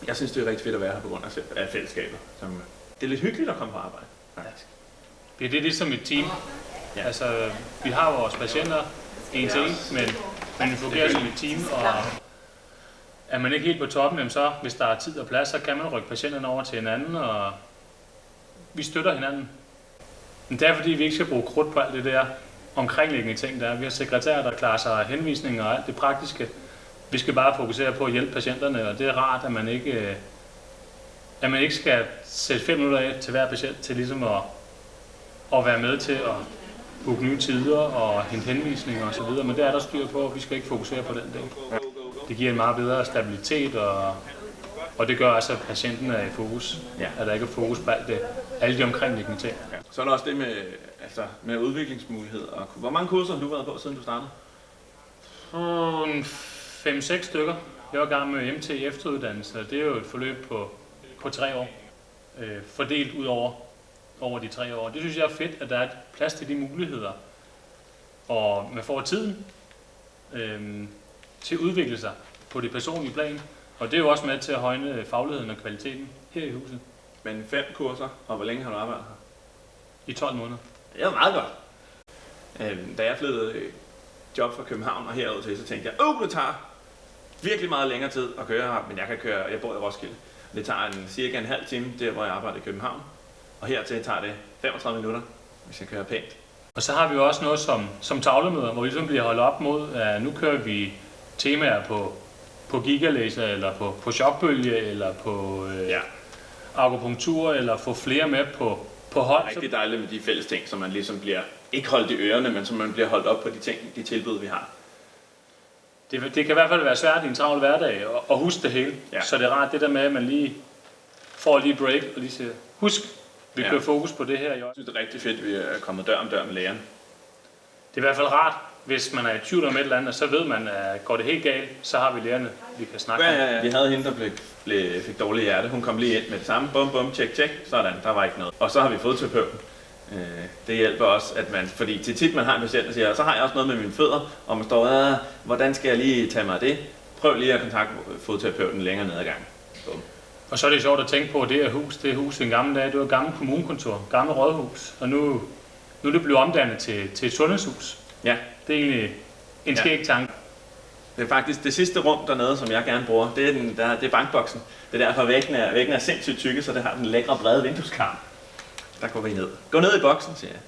Jeg synes, det er rigtig fedt at være her på grund af fællesskabet. Det er lidt hyggeligt at komme på arbejde, faktisk. Ja, det er ligesom et team. Ja. Altså, vi har vores patienter en til en, men vi fungerer som et team, og er man ikke helt på toppen, så hvis der er tid og plads, så kan man rykke patienterne over til hinanden, og vi støtter hinanden. Men det er fordi, vi ikke skal bruge krudt på alt det der omkringliggende ting, der er. Vi har sekretærer, der klarer sig henvisninger og alt det praktiske. Vi skal bare fokusere på at hjælpe patienterne, og det er rart, at man ikke skal sætte 5 minutter af til hver patient til ligesom at være med til at booke nye tider og hente henvisninger og så videre, men det er der styr på, og vi skal ikke fokusere på den del. Det giver en meget bedre stabilitet, og det gør også, at patienten er i fokus. Ja. At der ikke er fokus på alle de omkringliggende ting. Ja. Så er der også det med udviklingsmuligheder. Hvor mange kurser har du været på, siden du startede? 5-6 stykker. Jeg var i gang med MT efteruddannelse, og det er jo et forløb på 3 år, fordelt ud over de 3 år. Det synes jeg er fedt, at der er plads til de muligheder, og man får tiden til at udvikle sig på det personlige plan, og det er jo også med til at højne fagligheden og kvaliteten her i huset. Men 5 kurser, og hvor længe har du arbejdet her? I 12 måneder. Det er meget godt. Da jeg flyttede job fra København og herud til, så tænkte jeg, det tager virkelig meget længere tid at køre her, men jeg bor i Roskilde. Det tager cirka en halv time, der hvor jeg arbejder i København, og hertil tager det 35 minutter, hvis jeg kører pænt. Og så har vi jo også noget som tavlemøder, hvor vi ligesom bliver holdt op mod, at nu kører vi temaer på gigalaser, eller på chokbølge, eller på akupunktur, eller få flere med på hold. Det er rigtig dejligt med de fælles ting, som man ligesom bliver ikke holdt i ørerne, men som man bliver holdt op på de tilbud, vi har. Det kan i hvert fald være svært i en travl hverdag at huske det hele. Ja. Så det er rart det der med, at man lige får break og lige siger, husk, vi kører fokus på det her. Jeg synes, det er rigtig fedt, at vi er kommet dør om dør med lægerne. Det er i hvert fald rart, hvis man er i tvivl om et eller andet, så ved man, at går det helt galt, så har vi lægerne, vi kan snakke med. Ja. Vi havde hende, der fik dårlig hjerte. Hun kom lige ind med det samme. Bum, tjek. Sådan, der var ikke noget. Og så har vi fodterapeuten. Det hjælper også, at fordi til tit man har en patient, der siger, så har jeg også noget med mine fødder, og man står, hvordan skal jeg lige tage mig af det? Prøv lige at kontakte fodterapeuten længere ned ad gangen. Og så er det sjovt at tænke på, at det her hus i en gammel dag, det var et gammelt kommunekontor, gammelt rådhus, og nu er det blevet omdannet til et sundhedshus. Ja. Det er egentlig en skæg tanke. Det er faktisk det sidste rum dernede, som jeg gerne bruger, det er bankboksen. Det er derfor væggen er sindssygt tykke, så det har den lækre brede vindueskarm. Der går vi ned. Gå ned i boksen, siger jeg.